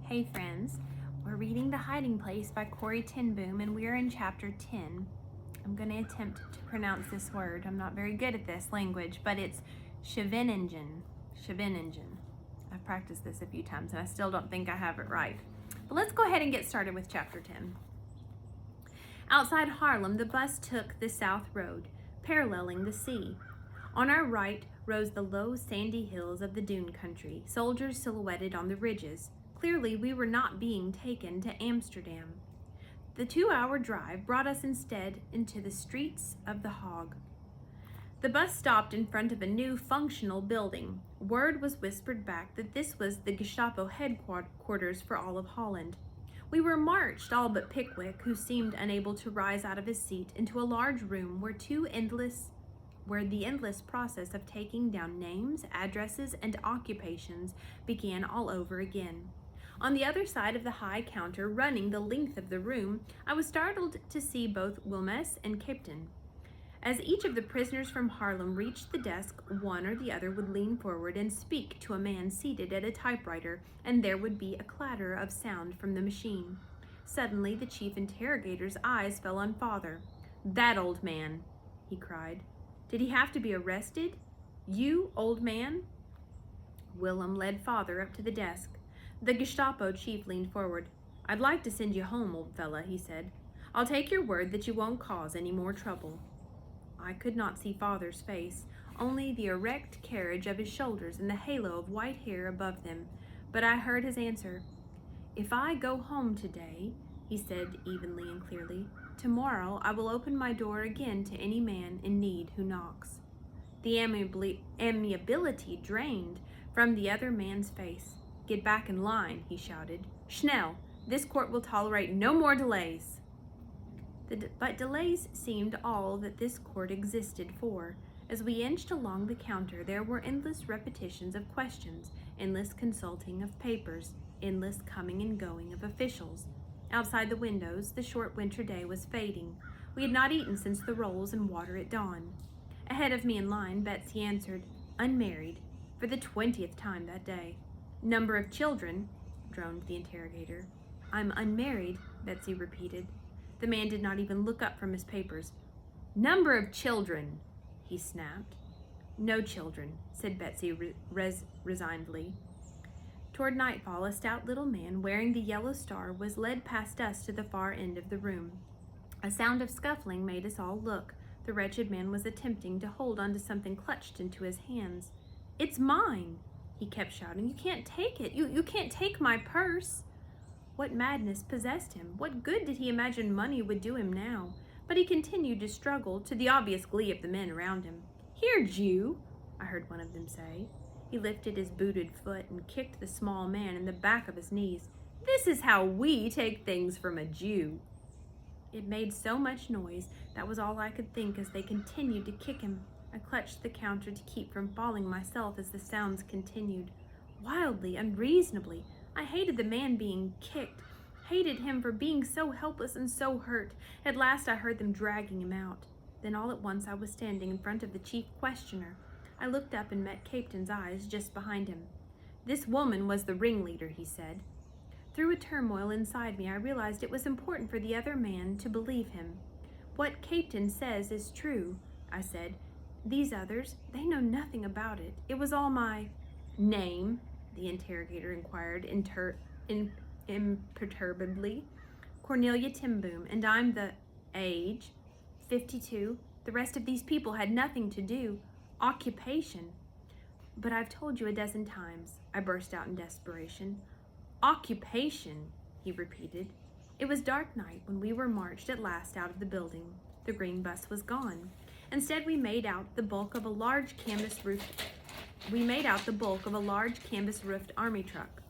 Hey friends, we're reading The Hiding Place by Corrie and we are in chapter 10. I'm going to attempt to pronounce this word. I'm not very good at this language, but it's Scheveningen. Scheveningen. I've practiced this a few times and I still don't think I have it right. But let's go ahead and get started with chapter 10. Outside Haarlem, the bus took the south road, paralleling the sea. On our right rose the low sandy hills of the dune country, soldiers silhouetted on the ridges. Clearly, we were not being taken to Amsterdam. The 2-hour drive brought us instead into the streets of The Hague. The bus stopped in front of a new functional building. Word was whispered back that this was the Gestapo headquarters for all of Holland. We were marched, all but Pickwick, who seemed unable to rise out of his seat, into a large room where the endless process of taking down names, addresses, and occupations began all over again. On the other side of the high counter, running the length of the room, I was startled to see both Wilmes and Captain. As each of the prisoners from Haarlem reached the desk, one or the other would lean forward and speak to a man seated at a typewriter, and there would be a clatter of sound from the machine. Suddenly, the chief interrogator's eyes fell on Father. "That old man," he cried. "Did he have to be arrested? You, old man?" Willem led Father up to the desk. The Gestapo chief leaned forward. "I'd like to send you home, old fella," he said. "I'll take your word that you won't cause any more trouble." I could not see Father's face, only the erect carriage of his shoulders and the halo of white hair above them, but I heard his answer. "If I go home today," he said evenly and clearly, "tomorrow I will open my door again to any man in need who knocks." The amiability drained from the other man's face. "Get back in line," he shouted. "Schnell, this court will tolerate no more delays." But delays seemed all that this court existed for. As we inched along the counter, there were endless repetitions of questions, endless consulting of papers, endless coming and going of officials. Outside the windows, the short winter day was fading. We had not eaten since the rolls and water at dawn. Ahead of me in line, Betsy answered, "Unmarried," for the 20th time that day. "Number of children?" droned the interrogator. "I'm unmarried," Betsy repeated. The man did not even look up from his papers. "Number of children," he snapped. "No children," said Betsy resignedly. Toward nightfall, a stout little man wearing the yellow star was led past us to the far end of the room. A sound of scuffling made us all look. The wretched man was attempting to hold onto something clutched into his hands. "It's mine," he kept shouting. "You can't take it. You can't take my purse." What madness possessed him? What good did he imagine money would do him now? But he continued to struggle, to the obvious glee of the men around him. "Here, Jew," I heard one of them say. He lifted his booted foot and kicked the small man in the back of his knees. "This is how we take things from a Jew." It made so much noise, that was all I could think as they continued to kick him. I clutched the counter to keep from falling myself as the sounds continued. Wildly, unreasonably, I hated the man being kicked, hated him for being so helpless and so hurt. At last I heard them dragging him out. Then all at once I was standing in front of the chief questioner. I looked up and met Captain's eyes just behind him. "This woman was the ringleader," he said. Through a turmoil inside me, I realized it was important for the other man to believe him. "What Captain says is true," I said. "These others, they know nothing about it. It was all my—" "Name?" the interrogator inquired imperturbably. "Cornelia Timboom, and I'm the—" "Age?" "52. The rest of these people had nothing to do." "Occupation?" "But I've told you a dozen times," I burst out in desperation. "Occupation," he repeated. It was dark night when we were marched at last out of the building. The green bus was gone. Instead, we made out the bulk of a large canvas-roofed army truck.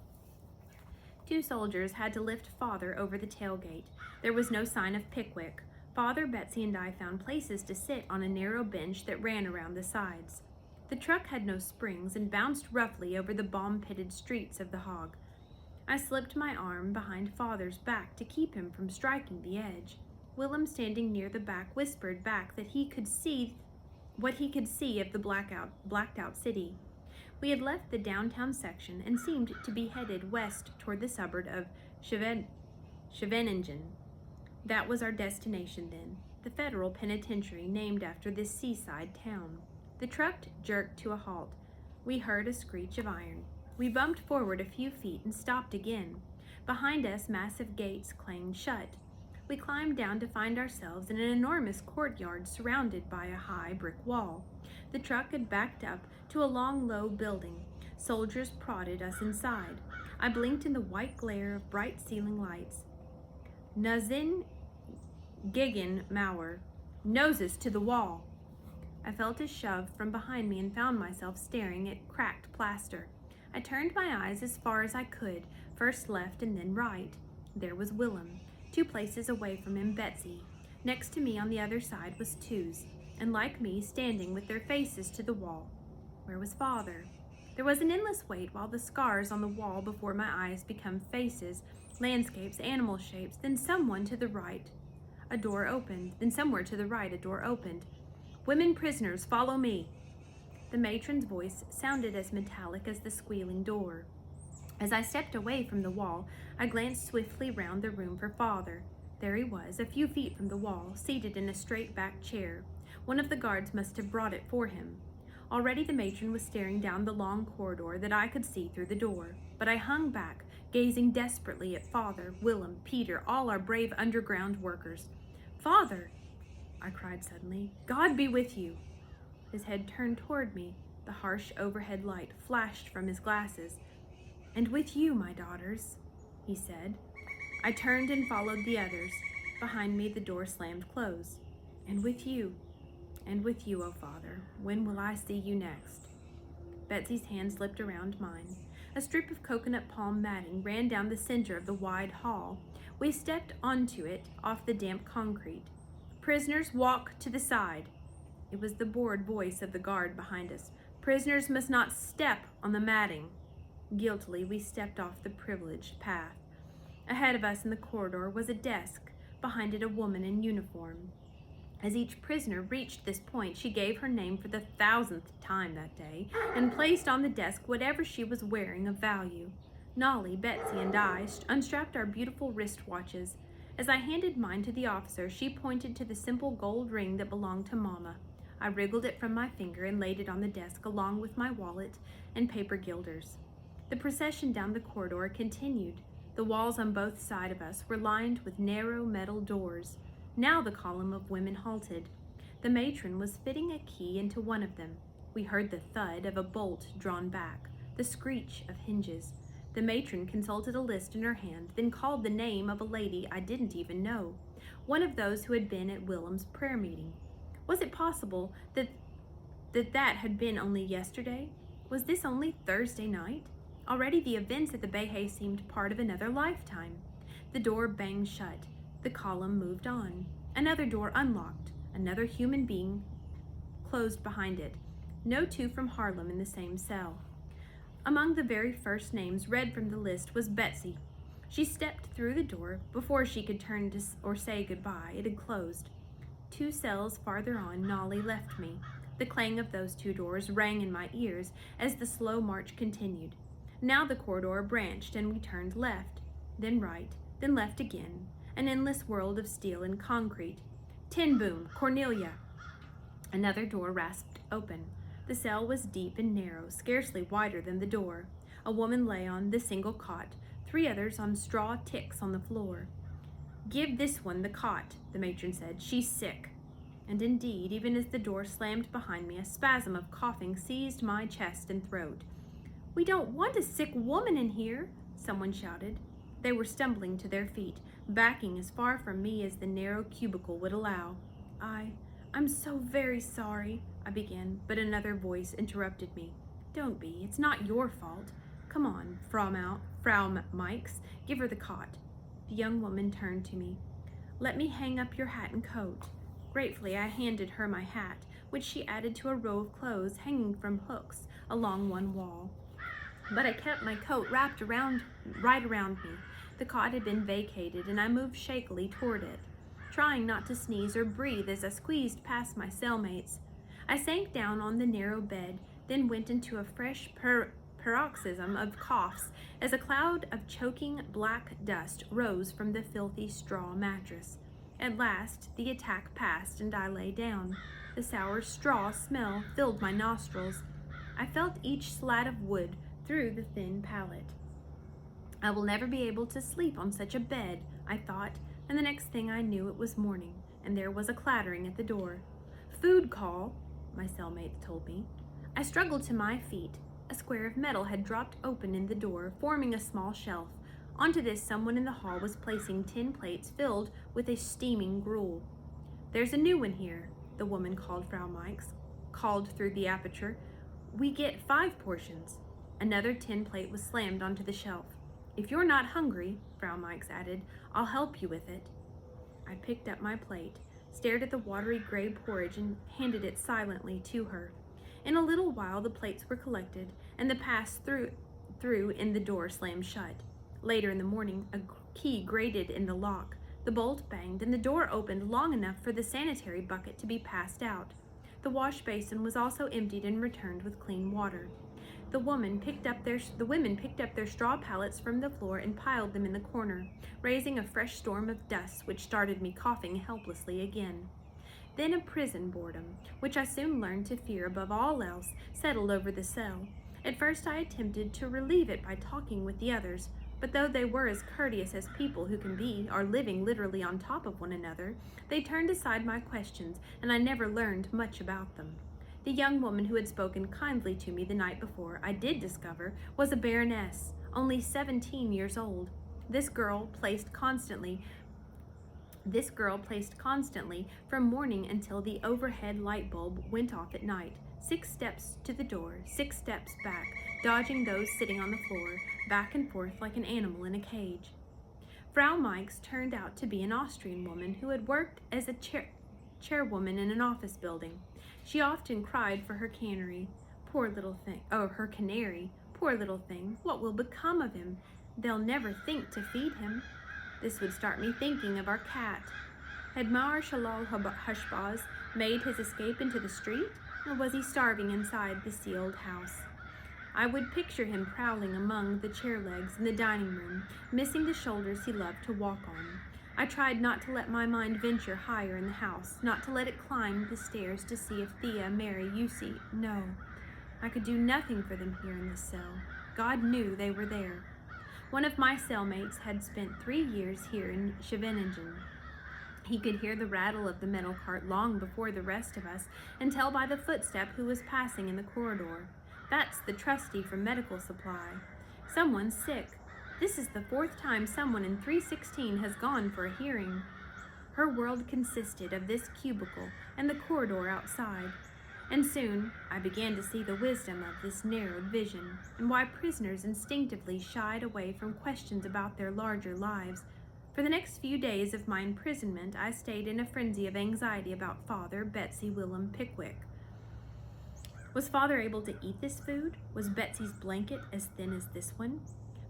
Two soldiers had to lift Father over the tailgate. There was no sign of Pickwick. Father, Betsy, and I found places to sit on a narrow bench that ran around the sides. The truck had no springs and bounced roughly over the bomb-pitted streets of The Hague. I slipped my arm behind Father's back to keep him from striking the edge. Willem, standing near the back, whispered back that he could see what he could see of the blacked out city. We had left the downtown section and seemed to be headed west toward the suburb of Scheveningen. That was our destination then, the federal penitentiary named after this seaside town. The truck jerked to a halt. We heard a screech of iron. We bumped forward a few feet and stopped again. Behind us, massive gates clanged shut. We climbed down to find ourselves in an enormous courtyard surrounded by a high brick wall. The truck had backed up to a long, low building. Soldiers prodded us inside. I blinked in the white glare of bright ceiling lights. Nazin Gegen Mauer. Noses to the wall. I felt a shove from behind me and found myself staring at cracked plaster. I turned my eyes as far as I could, first left and then right. There was Willem. 2 places away from him, Betsy. Next to me on the other side was Tooze, and like me, standing with their faces to the wall. Where was Father? There was an endless wait while the scars on the wall before my eyes became faces, landscapes, animal shapes, then someone to the right. A door opened, then somewhere to the right a door opened. Women prisoners, follow me. The matron's voice sounded as metallic as the squealing door. As I stepped away from the wall, I glanced swiftly round the room for Father. There he was, a few feet from the wall, seated in a straight-backed chair. One of the guards must have brought it for him. Already the matron was staring down the long corridor that I could see through the door, but I hung back, gazing desperately at Father, Willem, Peter, all our brave underground workers. "Father!" I cried suddenly. "God be with you!" His head turned toward me. The harsh overhead light flashed from his glasses. "And with you, my daughters," he said. I turned and followed the others. Behind me the door slammed close. "And with you, O Father, when will I see you next?" Betsy's hand slipped around mine. A strip of coconut palm matting ran down the center of the wide hall. We stepped onto it, off the damp concrete. "Prisoners, walk to the side." It was the bored voice of the guard behind us. "Prisoners must not step on the matting." Guiltily, we stepped off the privileged path. Ahead of us in the corridor was a desk, behind it a woman in uniform. As each prisoner reached this point, she gave her name for the 1,000th time that day and placed on the desk whatever she was wearing of value. Nolly, Betsy, and I unstrapped our beautiful wristwatches. As I handed mine to the officer, she pointed to the simple gold ring that belonged to Mama. I wriggled it from my finger and laid it on the desk along with my wallet and paper guilders. The procession down the corridor continued. The walls on both sides of us were lined with narrow metal doors. Now the column of women halted. The matron was fitting a key into one of them. We heard the thud of a bolt drawn back, the screech of hinges. The matron consulted a list in her hand, then called the name of a lady I didn't even know, one of those who had been at Willem's prayer meeting. Was it possible that had been only yesterday? Was this only Thursday night? Already the events at the Behe seemed part of another lifetime. The door banged shut. The column moved on. Another door unlocked. Another human being closed behind it. No 2 from Harlem in the same cell. Among the very first names read from the list was Betsy. She stepped through the door. Before she could turn or say goodbye, it had closed. 2 cells farther on, Nolly left me. The clang of those 2 doors rang in my ears as the slow march continued. Now the corridor branched and we turned left, then right, then left again. An endless world of steel and concrete. "Tin Boom, Cornelia." Another door rasped open. The cell was deep and narrow, scarcely wider than the door. A woman lay on the single cot, 3 others on straw ticks on the floor. "Give this one the cot," the matron said. "She's sick." And indeed, even as the door slammed behind me, a spasm of coughing seized my chest and throat. "We don't want a sick woman in here," someone shouted. They were stumbling to their feet, backing as far from me as the narrow cubicle would allow. I'm so very sorry," I began, but another voice interrupted me. "Don't be. It's not your fault. Come on, Frau Mikes, give her the cot." The young woman turned to me. "Let me hang up your hat and coat." Gratefully, I handed her my hat, which she added to a row of clothes hanging from hooks along one wall. But I kept my coat wrapped right around me. The cot had been vacated, and I moved shakily toward it, trying not to sneeze or breathe as I squeezed past my cellmates. I sank down on the narrow bed, then went into a fresh paroxysm of coughs as a cloud of choking black dust rose from the filthy straw mattress. At last, the attack passed and I lay down. The sour straw smell filled my nostrils. I felt each slat of wood through the thin pallet. I will never be able to sleep on such a bed, I thought, and the next thing I knew it was morning, and there was a clattering at the door. Food call, my cellmate told me. I struggled to my feet. A square of metal had dropped open in the door, forming a small shelf. Onto this, someone in the hall was placing tin plates filled with a steaming gruel. There's a new one here, the woman called Frau Mikes, called through the aperture. We get 5 portions. Another tin plate was slammed onto the shelf. If you're not hungry, Frau Mikes added, I'll help you with it. I picked up my plate, stared at the watery gray porridge, and handed it silently to her. In a little while, the plates were collected, and the pass-through in the door slammed shut. Later in the morning, a key grated in the lock. The bolt banged, and the door opened long enough for the sanitary bucket to be passed out. The wash basin was also emptied and returned with clean water. The women picked up their straw pallets from the floor and piled them in the corner, raising a fresh storm of dust which started me coughing helplessly again. Then a prison boredom, which I soon learned to fear above all else, settled over the cell. At first I attempted to relieve it by talking with the others, but though they were as courteous as people who can be, are living literally on top of one another, they turned aside my questions, and I never learned much about them. The young woman who had spoken kindly to me the night before, I did discover, was a baroness, only 17 years old. This girl placed constantly from morning until the overhead light bulb went off at night. 6 steps to the door, 6 steps back, dodging those sitting on the floor, back and forth like an animal in a cage. Frau Mikes turned out to be an Austrian woman who had worked as a chairwoman in an office building. She often cried for her canary. Poor little thing. Oh, her canary. Poor little thing. What will become of him? They'll never think to feed him. This would start me thinking of our cat. Had Marshal Hushbaz made his escape into the street, or was he starving inside the sealed house? I would picture him prowling among the chair legs in the dining room, missing the shoulders he loved to walk on. I tried not to let my mind venture higher in the house, not to let it climb the stairs to see if Thea, Mary, Yusi. No, I could do nothing for them here in this cell. God knew they were there. One of my cellmates had spent 3 years here in Scheveningen. He could hear the rattle of the metal cart long before the rest of us, and tell by the footstep who was passing in the corridor. That's the trustee from medical supply. Someone's sick. This is the 4th time someone in 316 has gone for a hearing. Her world consisted of this cubicle and the corridor outside. And soon I began to see the wisdom of this narrowed vision, and why prisoners instinctively shied away from questions about their larger lives. For the next few days of my imprisonment, I stayed in a frenzy of anxiety about Father Betsy Willem Pickwick. Was Father able to eat this food? Was Betsy's blanket as thin as this one?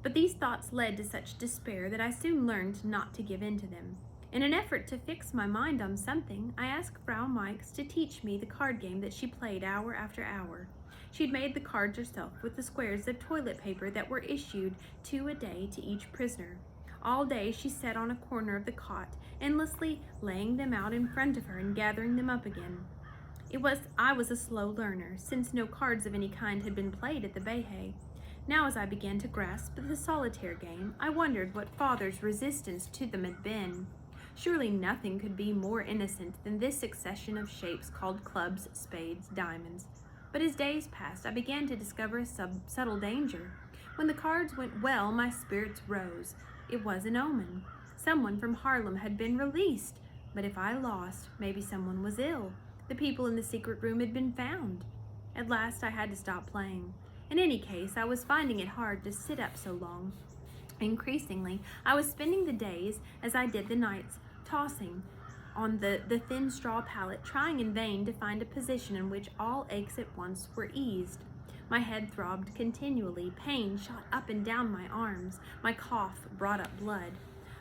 But these thoughts led to such despair that I soon learned not to give in to them. In an effort to fix my mind on something, I asked Frau Mikes to teach me the card game that she played hour after hour. She'd made the cards herself with the squares of toilet paper that were issued 2 a day to each prisoner. All day she sat on a corner of the cot, endlessly laying them out in front of her and gathering them up again. I was a slow learner, since no cards of any kind had been played at the Behe. Now as I began to grasp the solitaire game, I wondered what Father's resistance to them had been. Surely nothing could be more innocent than this succession of shapes called clubs, spades, diamonds. But as days passed, I began to discover a subtle danger. When the cards went well, my spirits rose. It was an omen. Someone from Haarlem had been released. But if I lost, maybe someone was ill. The people in the secret room had been found. At last I had to stop playing. In any case, I was finding it hard to sit up so long. Increasingly, I was spending the days, as I did the nights, tossing on the thin straw pallet, trying in vain to find a position in which all aches at once were eased. My head throbbed continually, pain shot up and down my arms, my cough brought up blood.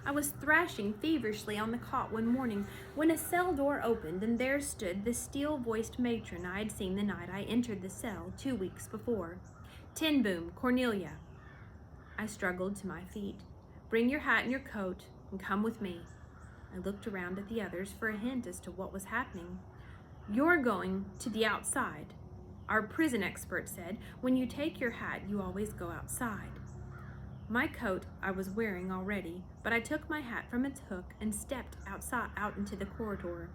I was thrashing feverishly on the cot one morning when a cell door opened, and there stood the steel-voiced matron I had seen the night I entered the cell 2 weeks before. "Tin Boom, Cornelia." I struggled to my feet. "Bring your hat and your coat and come with me." I looked around at the others for a hint as to what was happening. "You're going to the outside. Our prison expert said when you take your hat, you always go outside." My coat I was wearing already, but I took my hat from its hook and stepped out into the corridor.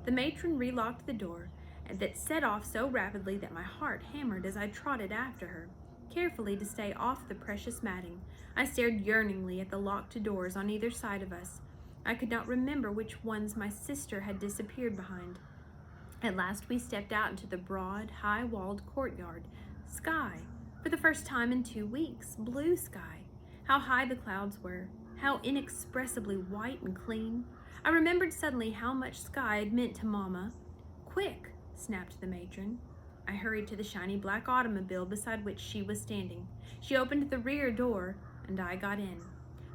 The matron relocked the door, and that set off so rapidly that my heart hammered as I trotted after her, carefully to stay off the precious matting. I stared yearningly at the locked doors on either side of us. I could not remember which ones my sister had disappeared behind. At last we stepped out into the broad, high-walled courtyard. Sky. For the first time in 2 weeks. Blue sky. How high the clouds were. How inexpressibly white and clean. I remembered suddenly how much sky had meant to Mama. "Quick," snapped the matron. I hurried to the shiny black automobile beside which she was standing. She opened the rear door, and I got in.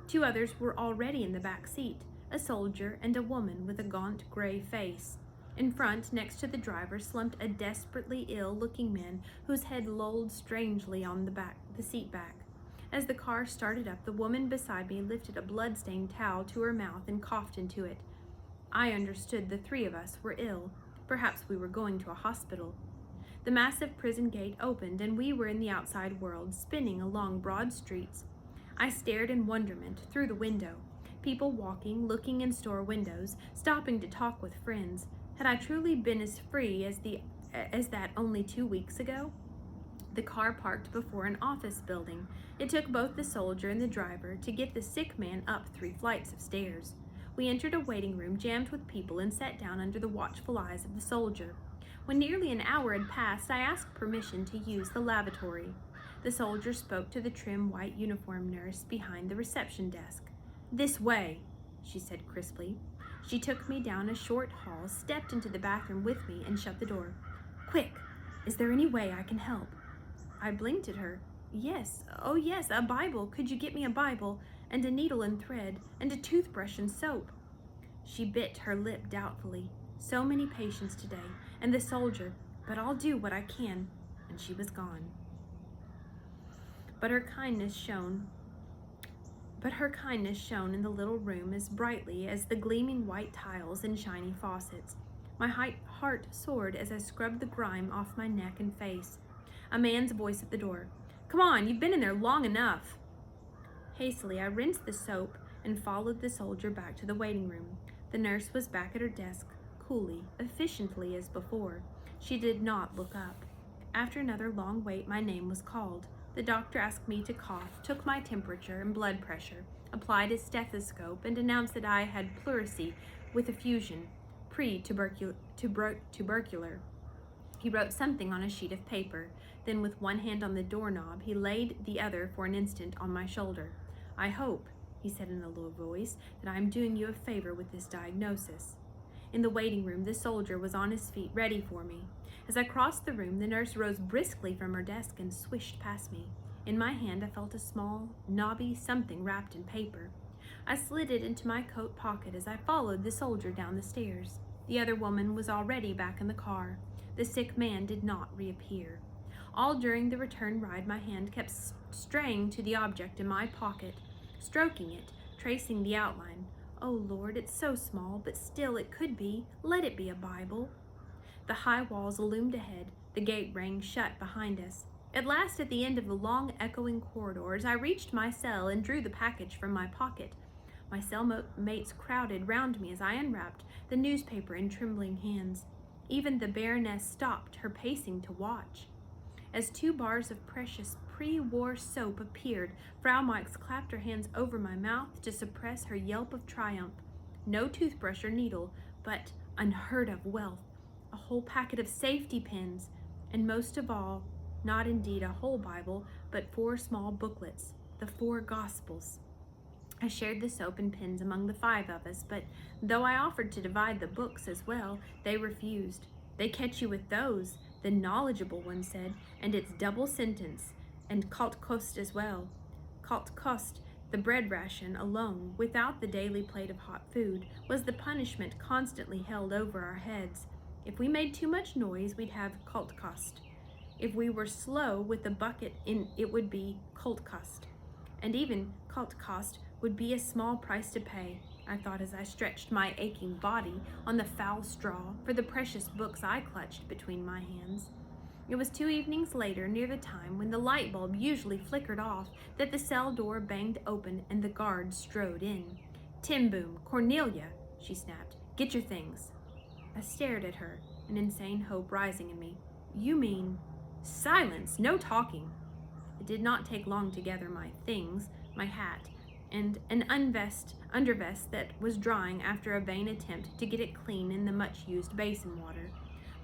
2 others were already in the back seat, a soldier and a woman with a gaunt gray face. In front, next to the driver, slumped a desperately ill-looking man whose head lolled strangely on the seat back. As the car started up, the woman beside me lifted a blood-stained towel to her mouth and coughed into it. I understood the 3 of us were ill. Perhaps we were going to a hospital. The massive prison gate opened, and we were in the outside world, spinning along broad streets. I stared in wonderment through the window. People walking, looking in store windows, stopping to talk with friends. Had I truly been as free as that only 2 weeks ago? The car parked before an office building. It took both the soldier and the driver to get the sick man up 3 flights of stairs. We entered a waiting room jammed with people and sat down under the watchful eyes of the soldier. When nearly an hour had passed, I asked permission to use the lavatory. The soldier spoke to the trim white uniform nurse behind the reception desk. "This way," she said crisply. She took me down a short hall, stepped into the bathroom with me, and shut the door. "Quick, is there any way I can help?" I blinked at her. "Yes, oh yes, a Bible. Could you get me a Bible, and a needle and thread, and a toothbrush and soap?" She bit her lip doubtfully. So many patients today, and the soldier, "But I'll do what I can," and she was gone. But her kindness shone in the little room as brightly as the gleaming white tiles and shiny faucets. My heart soared as I scrubbed the grime off my neck and face. A man's voice at the door. "Come on, you've been in there long enough." Hastily, I rinsed the soap and followed the soldier back to the waiting room. The nurse was back at her desk, coolly, efficiently as before. She did not look up. After another long wait, my name was called. The doctor asked me to cough, took my temperature and blood pressure, applied his stethoscope, and announced that I had pleurisy with effusion, pre-tubercular. He wrote something on a sheet of paper. Then, with one hand on the doorknob, he laid the other for an instant on my shoulder. "I hope," he said in a low voice, "that I am doing you a favor with this diagnosis." In the waiting room, the soldier was on his feet, ready for me. As I crossed the room, the nurse rose briskly from her desk and swished past me. In my hand, I felt a small, knobby something wrapped in paper. I slid it into my coat pocket as I followed the soldier down the stairs. The other woman was already back in the car. The sick man did not reappear. All during the return ride, my hand kept straying to the object in my pocket, stroking it, tracing the outline. "Oh, Lord, it's so small, but still it could be. Let it be a Bible." The high walls loomed ahead. The gate rang shut behind us. At last, at the end of the long, echoing corridors, I reached my cell and drew the package from my pocket. My cellmates crowded round me as I unwrapped the newspaper in trembling hands. Even the Baroness stopped her pacing to watch. As 2 bars of precious pre-war soap appeared, Frau Meix clapped her hands over my mouth to suppress her yelp of triumph. No toothbrush or needle, but unheard of wealth. A whole packet of safety pins, and most of all, not indeed a whole Bible, but 4 small booklets, the 4 Gospels. I shared the soap and pins among the 5 of us, but though I offered to divide the books as well, they refused. "They catch you with those," the knowledgeable one said, "and it's double sentence, and kalt kost as well." Kalt kost, The bread ration alone, without the daily plate of hot food, was the punishment constantly held over our heads. If we made too much noise, we'd have Kultkost. If we were slow with the bucket in, it would be Kultkost. And even Kultkost would be a small price to pay, I thought as I stretched my aching body on the foul straw for the precious books I clutched between my hands. It was 2 evenings later, near the time when the light bulb usually flickered off, that the cell door banged open and the guard strode in. "Tin Boom, Cornelia," she snapped. "Get your things." I stared at her, an insane hope rising in me. "You mean—" "Silence! No talking!" It did not take long to gather my things, my hat, and an undervest that was drying after a vain attempt to get it clean in the much-used basin water.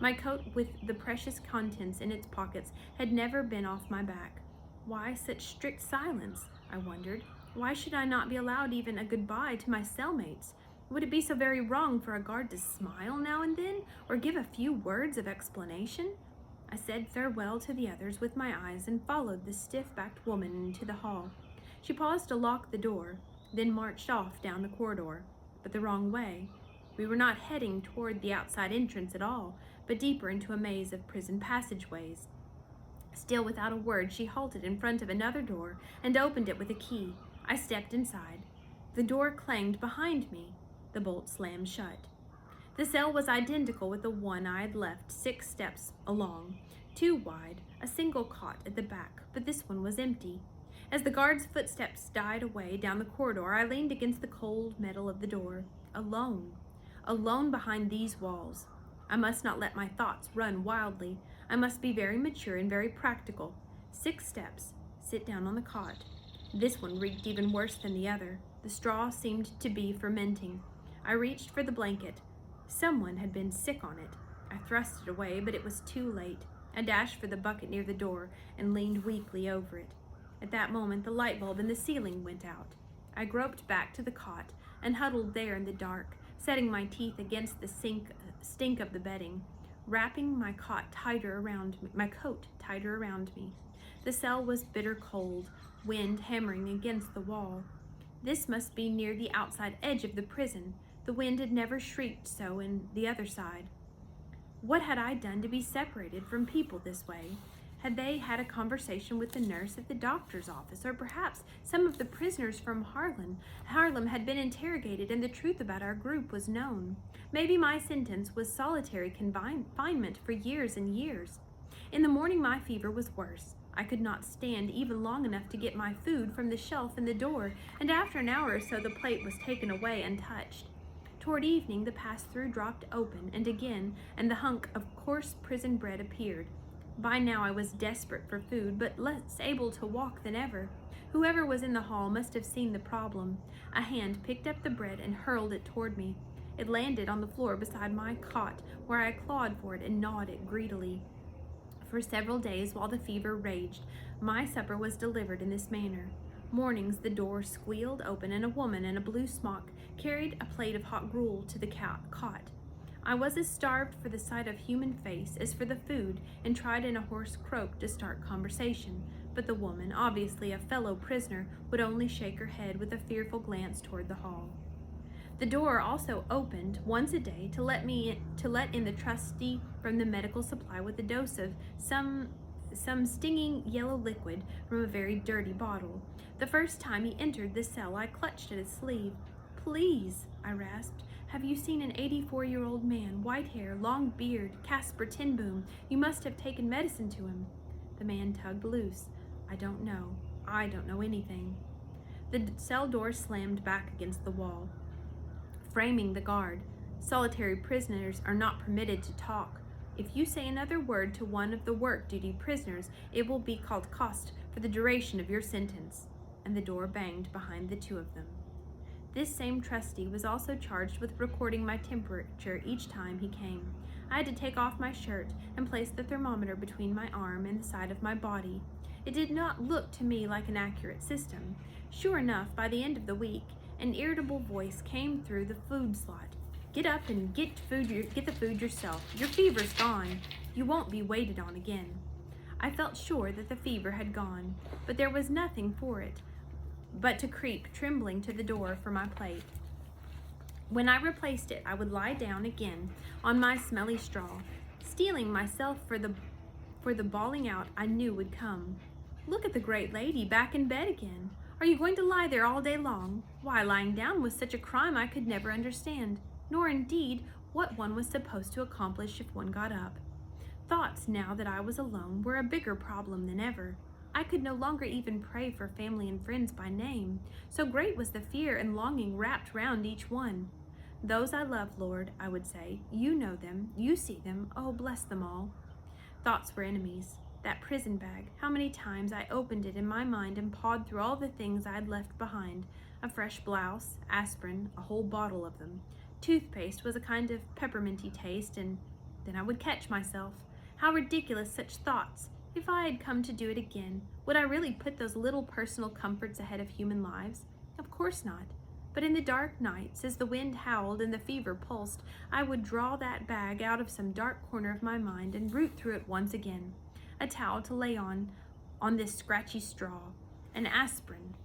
My coat, with the precious contents in its pockets, had never been off my back. Why such strict silence? I wondered. Why should I not be allowed even a goodbye to my cellmates? Would it be so very wrong for a guard to smile now and then, or give a few words of explanation? I said farewell to the others with my eyes and followed the stiff-backed woman into the hall. She paused to lock the door, then marched off down the corridor, but the wrong way. We were not heading toward the outside entrance at all, but deeper into a maze of prison passageways. Still without a word, she halted in front of another door and opened it with a key. I stepped inside. The door clanged behind me. The bolt slammed shut. The cell was identical with the one I had left 6 steps along, 2 wide, a single cot at the back, but this one was empty. As the guard's footsteps died away down the corridor, I leaned against the cold metal of the door. Alone behind these walls. I must not let my thoughts run wildly. I must be very mature and very practical. 6 steps. Sit down on the cot. This one reeked even worse than the other. The straw seemed to be fermenting. I reached for the blanket. Someone had been sick on it. I thrust it away, but it was too late. I dashed for the bucket near the door and leaned weakly over it. At that moment, the light bulb in the ceiling went out. I groped back to the cot and huddled there in the dark, setting my teeth against the stink of the bedding, wrapping my coat tighter around me. The cell was bitter cold, wind hammering against the wall. This must be near the outside edge of the prison. The wind had never shrieked so in the other side. What had I done to be separated from people this way? Had they had a conversation with the nurse at the doctor's office, or perhaps some of the prisoners from Haarlem had been interrogated and the truth about our group was known? Maybe my sentence was solitary confinement for years and years. In the morning my fever was worse. I could not stand even long enough to get my food from the shelf in the door, and after an hour or so the plate was taken away untouched. Toward evening the pass-through dropped open and the hunk of coarse prison bread appeared. By now I was desperate for food, but less able to walk than ever. Whoever was in the hall must have seen the problem. A hand picked up the bread and hurled it toward me. It landed on the floor beside my cot, where I clawed for it and gnawed it greedily. For several days, while the fever raged, my supper was delivered in this manner. Mornings the door squealed open and a woman in a blue smock carried a plate of hot gruel to the cot. I was as starved for the sight of human face as for the food, and tried in a hoarse croak to start conversation, but the woman, obviously a fellow prisoner, would only shake her head with a fearful glance toward the hall. The door also opened once a day to let in the trustee from the medical supply with a dose of some stinging yellow liquid from a very dirty bottle. The first time he entered the cell, I clutched at his sleeve. "Please," I rasped. "Have you seen an 84-year-old man, white hair, long beard, Casper Tin Boom? You must have taken medicine to him." The man tugged loose. I don't know anything." The cell door slammed back against the wall, framing the guard. Solitary prisoners are not permitted to talk. If you say another word to one of the work-duty prisoners, it will be called cost for the duration of your sentence. And the door banged behind the 2 of them. This same trustee was also charged with recording my temperature each time he came. I had to take off my shirt and place the thermometer between my arm and the side of my body. It did not look to me like an accurate system. Sure enough, by the end of the week, an irritable voice came through the food slot. "Get up and get the food yourself. Your fever's gone. You won't be waited on again." I felt sure that the fever had gone, but there was nothing for it. but to creep trembling to the door for my plate. When I replaced it, I would lie down again on my smelly straw, steeling myself for the bawling out I knew would come. Look at the great lady back in bed again. Are you going to lie there all day long? Why, lying down was such a crime I could never understand, nor indeed what one was supposed to accomplish if one got up. Thoughts, now that I was alone, were a bigger problem than ever. I could no longer even pray for family and friends by name, so great was the fear and longing wrapped round each one. Those I love, Lord, I would say, you know them, you see them, oh, bless them all. Thoughts were enemies. That prison bag, how many times I opened it in my mind and pawed through all the things I had left behind. A fresh blouse, aspirin, a whole bottle of them. Toothpaste was a kind of pepperminty taste, and then I would catch myself. How ridiculous such thoughts! If I had come to do it again, would I really put those little personal comforts ahead of human lives? Of course not. But in the dark nights, as the wind howled and the fever pulsed, I would draw that bag out of some dark corner of my mind and root through it once again. A towel to lay on this scratchy straw, an aspirin.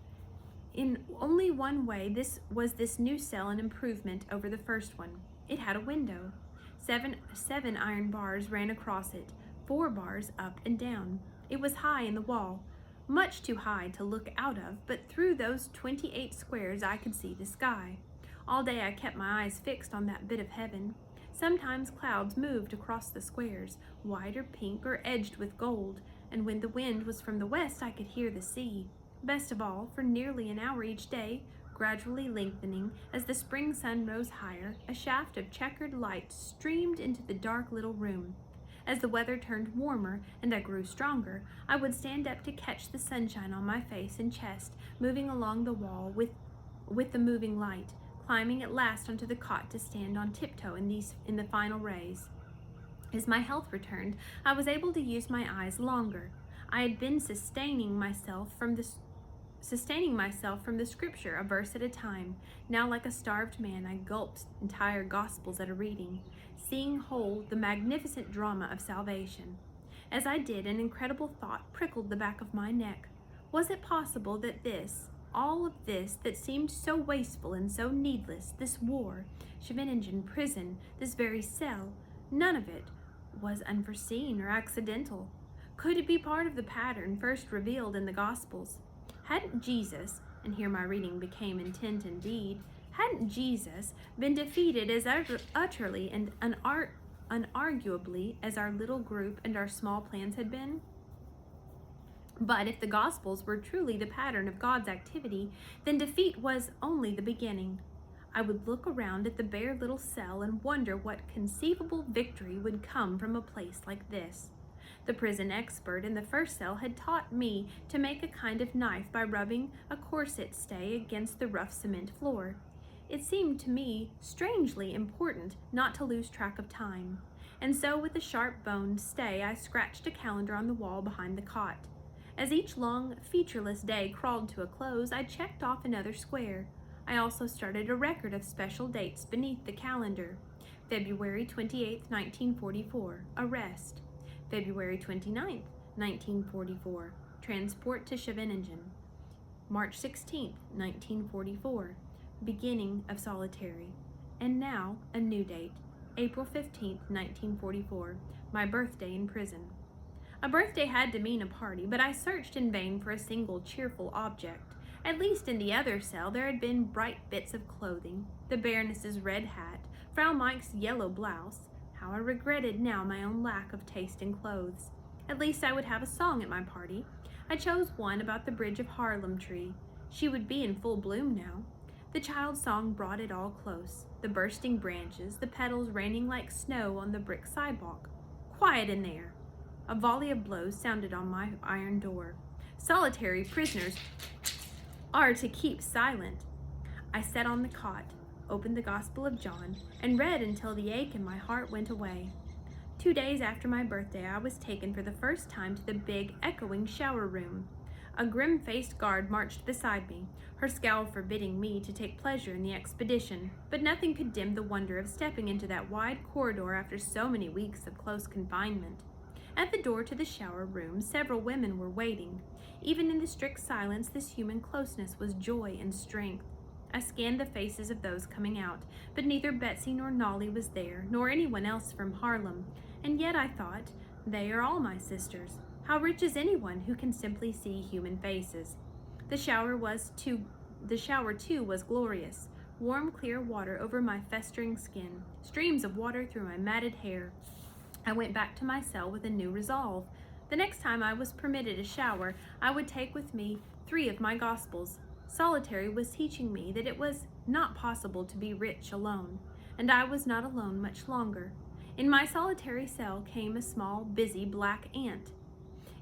In only one way this new cell an improvement over the first one. It had a window. Seven iron bars ran across it, 4 bars up and down. It was high in the wall, much too high to look out of, but through those 28 squares I could see the sky. All day I kept my eyes fixed on that bit of heaven. Sometimes clouds moved across the squares, white or pink or edged with gold, and when the wind was from the west I could hear the sea. Best of all, for nearly an hour each day, gradually lengthening as the spring sun rose higher, a shaft of checkered light streamed into the dark little room. As the weather turned warmer and I grew stronger, I would stand up to catch the sunshine on my face and chest, moving along the wall with the moving light, climbing at last onto the cot to stand on tiptoe in the final rays. As my health returned, I was able to use my eyes longer. I had been sustaining myself from the scripture, a verse at a time. Now, like a starved man, I gulped entire gospels at a reading, seeing whole the magnificent drama of salvation. As I did, an incredible thought prickled the back of my neck. Was it possible that all of this that seemed so wasteful and so needless, this war, Scheveningen prison, this very cell, none of it was unforeseen or accidental? Could it be part of the pattern first revealed in the Gospels? Hadn't Jesus, and here my reading became intent indeed, hadn't Jesus been defeated as utterly and unarguably as our little group and our small plans had been? But if the Gospels were truly the pattern of God's activity, then defeat was only the beginning. I would look around at the bare little cell and wonder what conceivable victory would come from a place like this. The prison expert in the first cell had taught me to make a kind of knife by rubbing a corset stay against the rough cement floor. It seemed to me strangely important not to lose track of time, and so with a sharp-boned stay I scratched a calendar on the wall behind the cot. As each long, featureless day crawled to a close, I checked off another square. I also started a record of special dates beneath the calendar. February 28, 1944, arrest. February 29, 1944, transport to Scheveningen. March 16, 1944, beginning of solitary. And now, a new date, April 15, 1944, my birthday in prison. A birthday had to mean a party, but I searched in vain for a single cheerful object. At least in the other cell there had been bright bits of clothing, the Baroness's red hat, Frau Mike's yellow blouse. How I regretted now my own lack of taste in clothes. At least I would have a song at my party. I chose one about the Bridge of Haarlem tree. She would be in full bloom now. The child's song brought it all close, the bursting branches, the petals raining like snow on the brick sidewalk. Quiet in there! A volley of blows sounded on my iron door. Solitary prisoners are to keep silent. I sat on the cot, opened the Gospel of John, and read until the ache in my heart went away. 2 days after my birthday, I was taken for the first time to the big, echoing shower room. A grim-faced guard marched beside me, her scowl forbidding me to take pleasure in the expedition, but nothing could dim the wonder of stepping into that wide corridor after so many weeks of close confinement. At the door to the shower room, several women were waiting. Even in the strict silence, this human closeness was joy and strength. I scanned the faces of those coming out, but neither Betsy nor Nolly was there, nor anyone else from Harlem. And yet I thought, they are all my sisters. How rich is anyone who can simply see human faces? The shower too was glorious. Warm, clear water over my festering skin, streams of water through my matted hair. I went back to my cell with a new resolve. The next time I was permitted a shower, I would take with me 3 of my Gospels. Solitary was teaching me that it was not possible to be rich alone, and I was not alone much longer. In my solitary cell came a small, busy black ant.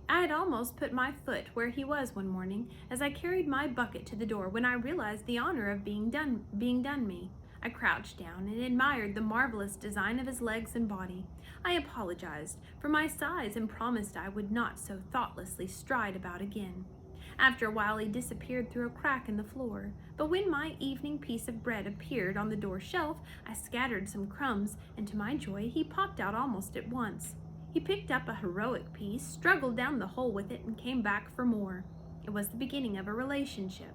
I had almost put my foot where he was one morning as I carried my bucket to the door when I realized the honor of being done me. I crouched down and admired the marvelous design of his legs and body. I apologized for my size and promised I would not so thoughtlessly stride about again. After a while he disappeared through a crack in the floor, but when my evening piece of bread appeared on the door shelf, I scattered some crumbs, and to my joy he popped out almost at once. He picked up a heroic piece, struggled down the hole with it, and came back for more. It was the beginning of a relationship.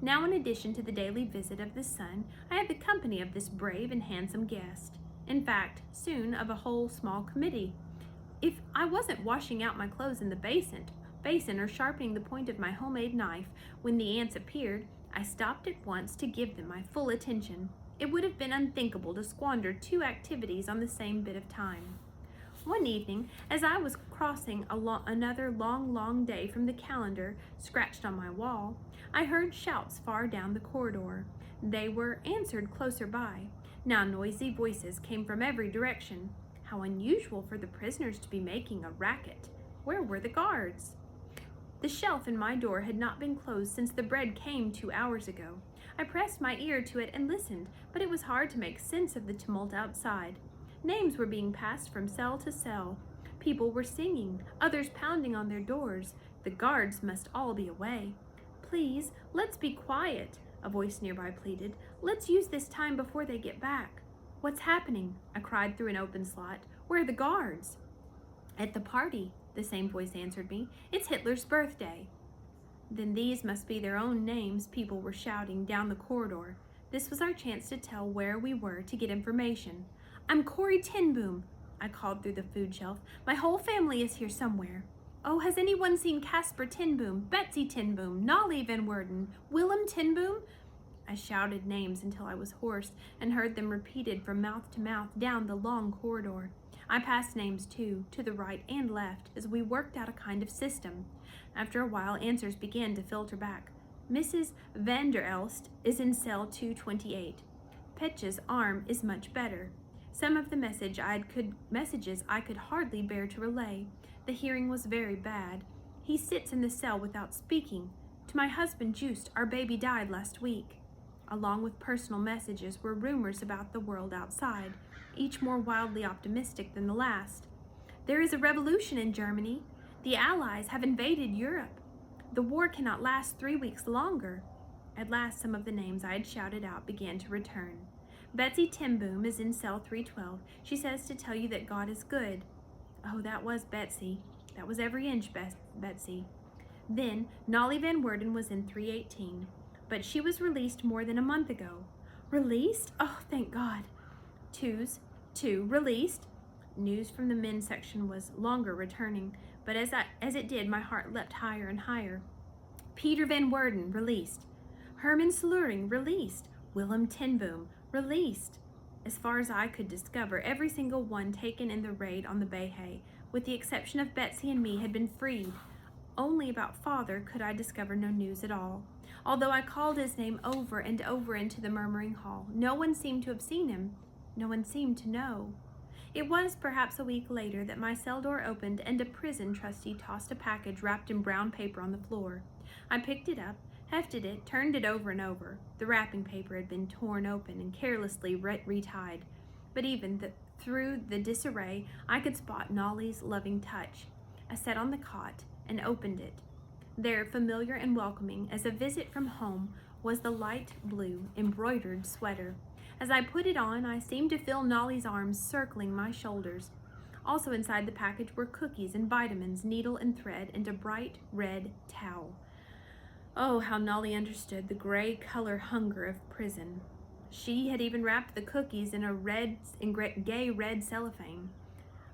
Now, in addition to the daily visit of the sun, I had the company of this brave and handsome guest. In fact, soon of a whole small committee. If I wasn't washing out my clothes in the basin or sharpening the point of my homemade knife when the ants appeared, I stopped at once to give them my full attention. It would have been unthinkable to squander 2 activities on the same bit of time. One evening, as I was crossing another long day from the calendar scratched on my wall, I heard shouts far down the corridor. They were answered closer by. Now noisy voices came from every direction. How unusual for the prisoners to be making a racket. Where were the guards? The shelf in my door had not been closed since the bread came 2 hours ago. I pressed my ear to it and listened, but it was hard to make sense of the tumult outside. Names were being passed from cell to cell. People were singing, others pounding on their doors. The guards must all be away. Please, let's be quiet, a voice nearby pleaded. Let's use this time before they get back. What's happening? I cried through an open slot. Where are the guards? At the party, the same voice answered me. It's Hitler's birthday. Then these must be their own names, people were shouting down the corridor. This was our chance to tell where we were to get information. I'm Corrie ten Boom, I called through the food shelf. My whole family is here somewhere. Oh, has anyone seen Casper ten Boom, Betsy ten Boom, Nolly van Werden, Willem ten Boom? I shouted names until I was hoarse and heard them repeated from mouth to mouth down the long corridor. I passed names too, to the right and left, as we worked out a kind of system. After a while, answers began to filter back. Mrs. van der Elst is in cell 228. Petje's arm is much better. Some of the messages I could hardly bear to relay. The hearing was very bad. He sits in the cell without speaking. To my husband Just, our baby died last week. Along with personal messages were rumors about the world outside, each more wildly optimistic than the last. There is a revolution in Germany. The Allies have invaded Europe. The war cannot last 3 weeks longer. At last, some of the names I had shouted out began to return. Betsy ten Boom is in cell 312. She says to tell you that God is good. Oh, that was Betsy. That was every inch Betsy. Then, Nolly van Werden was in 318, but she was released more than a month ago. Released? Oh, thank God. 2, released. News from the men's section was longer returning, but as it did, my heart leapt higher and higher. Peter van Werden, released. Herman Sluring, released. Willem ten Boom, released. As far as I could discover, every single one taken in the raid on the Bayhay, with the exception of Betsy and me, had been freed. Only about Father could I discover no news at all. Although I called his name over and over into the murmuring hall, no one seemed to have seen him. No one seemed to know. It was perhaps a week later that my cell door opened and a prison trustee tossed a package wrapped in brown paper on the floor. I picked it up, hefted it, turned it over and over. The wrapping paper had been torn open and carelessly retied, but even through the disarray, I could spot Nolly's loving touch. I sat on the cot and opened it. There, familiar and welcoming as a visit from home, was the light blue embroidered sweater. As I put it on, I seemed to feel Nolly's arms circling my shoulders. Also inside the package were cookies and vitamins, needle and thread, and a bright red towel. Oh, how Nolly understood the gray color hunger of prison. She had even wrapped the cookies in gay red cellophane.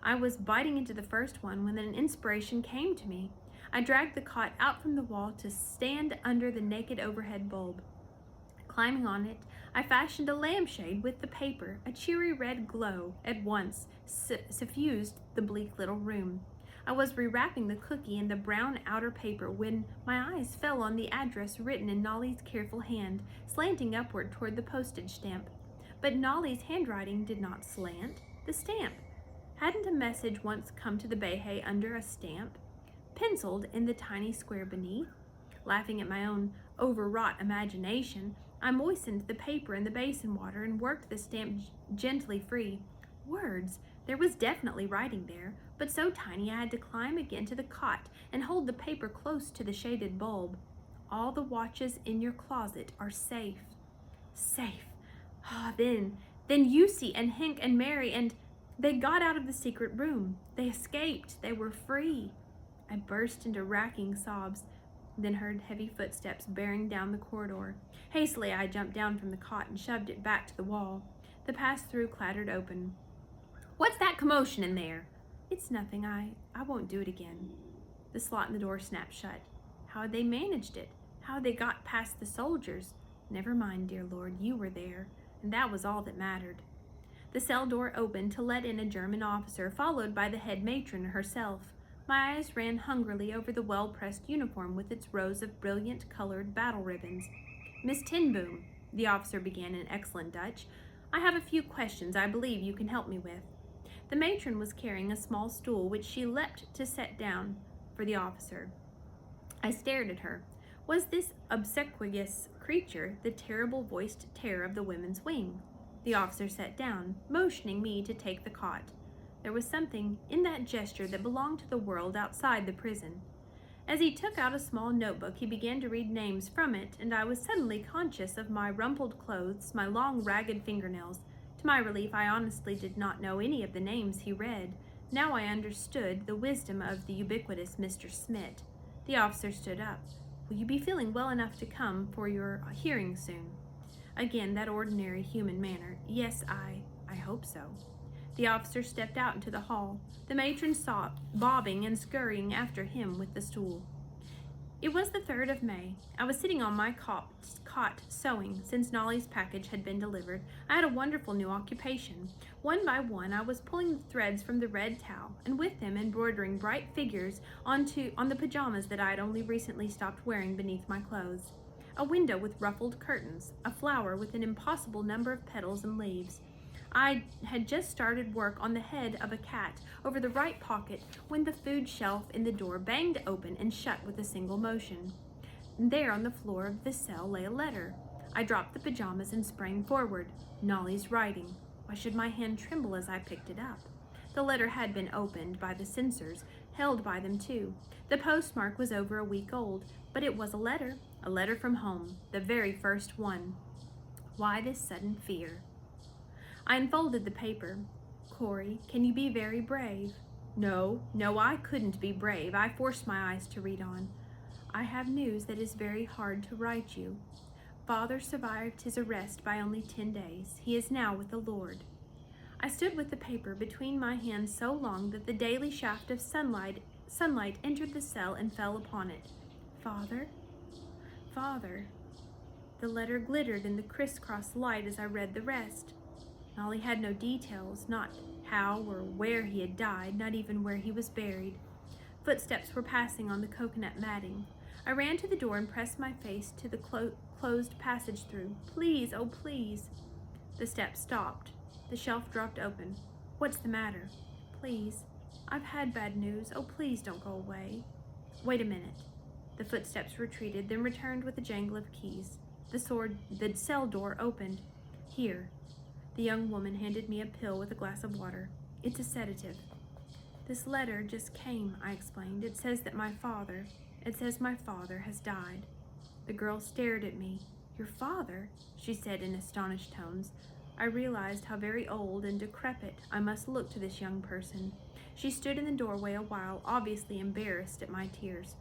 I was biting into the first one when an inspiration came to me. I dragged the cot out from the wall to stand under the naked overhead bulb. Climbing on it, I fashioned a lampshade with the paper. A cheery red glow at once suffused the bleak little room. I was rewrapping the cookie in the brown outer paper when my eyes fell on the address written in Nolly's careful hand, slanting upward toward the postage stamp. But Nolly's handwriting did not slant. The stamp. Hadn't a message once come to the Behe under a stamp, penciled in the tiny square beneath? Laughing at my own overwrought imagination, I moistened the paper in the basin water and worked the stamp gently free. Words! There was definitely writing there, but so tiny I had to climb again to the cot and hold the paper close to the shaded bulb. All the watches in your closet are safe. Safe. Ah, then Yusi and Henk and Mary, and they got out of the secret room. They escaped. They were free. I burst into racking sobs, then heard heavy footsteps bearing down the corridor. Hastily, I jumped down from the cot and shoved it back to the wall. The pass-through clattered open. What's that commotion in there? It's nothing. I won't do it again. The slot in the door snapped shut. How had they managed it? How had they got past the soldiers? Never mind, dear Lord, you were there, and that was all that mattered. The cell door opened to let in a German officer, followed by the head matron herself. My eyes ran hungrily over the well-pressed uniform with its rows of brilliant-colored battle ribbons. Miss Ten Boom, the officer began in excellent Dutch, I have a few questions I believe you can help me with. The matron was carrying a small stool, which she leapt to set down for the officer. I stared at her. Was this obsequious creature the terrible-voiced terror of the women's wing? The officer sat down, motioning me to take the cot. There was something in that gesture that belonged to the world outside the prison. As he took out a small notebook, he began to read names from it, and I was suddenly conscious of my rumpled clothes, my long, ragged fingernails. To my relief, I honestly did not know any of the names he read. Now I understood the wisdom of the ubiquitous Mr. Smith. The officer stood up. Will you be feeling well enough to come for your hearing soon? Again, that ordinary human manner. Yes, I hope so. The officer stepped out into the hall. The matron saw, bobbing and scurrying after him with the stool. It was the 3rd of May. I was sitting on my cot sewing. Since Nolly's package had been delivered, I had a wonderful new occupation. One by one, I was pulling the threads from the red towel, and with them embroidering bright figures on the pajamas that I had only recently stopped wearing beneath my clothes. A window with ruffled curtains, a flower with an impossible number of petals and leaves. I had just started work on the head of a cat over the right pocket when the food shelf in the door banged open and shut with a single motion. There on the floor of the cell lay a letter. I dropped the pajamas and sprang forward. Nolly's writing. Why should my hand tremble as I picked it up? The letter had been opened by the censors, held by them too. The postmark was over a week old, but it was a letter from home, the very first one. Why this sudden fear? I unfolded the paper. Corrie, can you be very brave? No, I couldn't be brave. I forced my eyes to read on. I have news that is very hard to write you. Father survived his arrest by only 10 days. He is now with the Lord. I stood with the paper between my hands so long that the daily shaft of sunlight entered the cell and fell upon it. Father? Father. The letter glittered in the crisscross light as I read the rest. Nolly had no details, not how or where he had died, not even where he was buried. Footsteps were passing on the coconut matting. I ran to the door and pressed my face to the closed passage through. Please, oh please. The steps stopped. The shelf dropped open. What's the matter? Please. I've had bad news. Oh, please don't go away. Wait a minute. The footsteps retreated, then returned with a jangle of keys. The cell door opened. Here. The young woman handed me a pill with a glass of water. It's a sedative. This letter just came, I explained. It says my father has died. The girl stared at me. Your father? She said in astonished tones. I realized how very old and decrepit I must look to this young person. She stood in the doorway a while, obviously embarrassed at my tears.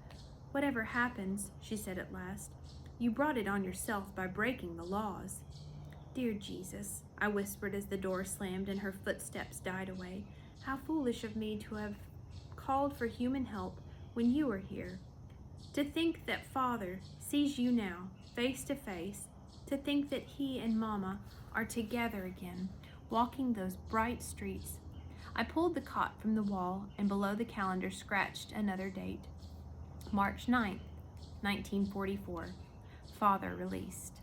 "Whatever happens," she said at last, "you brought it on yourself by breaking the laws." "Dear Jesus," I whispered as the door slammed and her footsteps died away, "how foolish of me to have called for human help when you are here. To think that Father sees you now, face to face, to think that he and Mama are together again, walking those bright streets." I pulled the cot from the wall and below the calendar scratched another date. March 9th, 1944. Father released.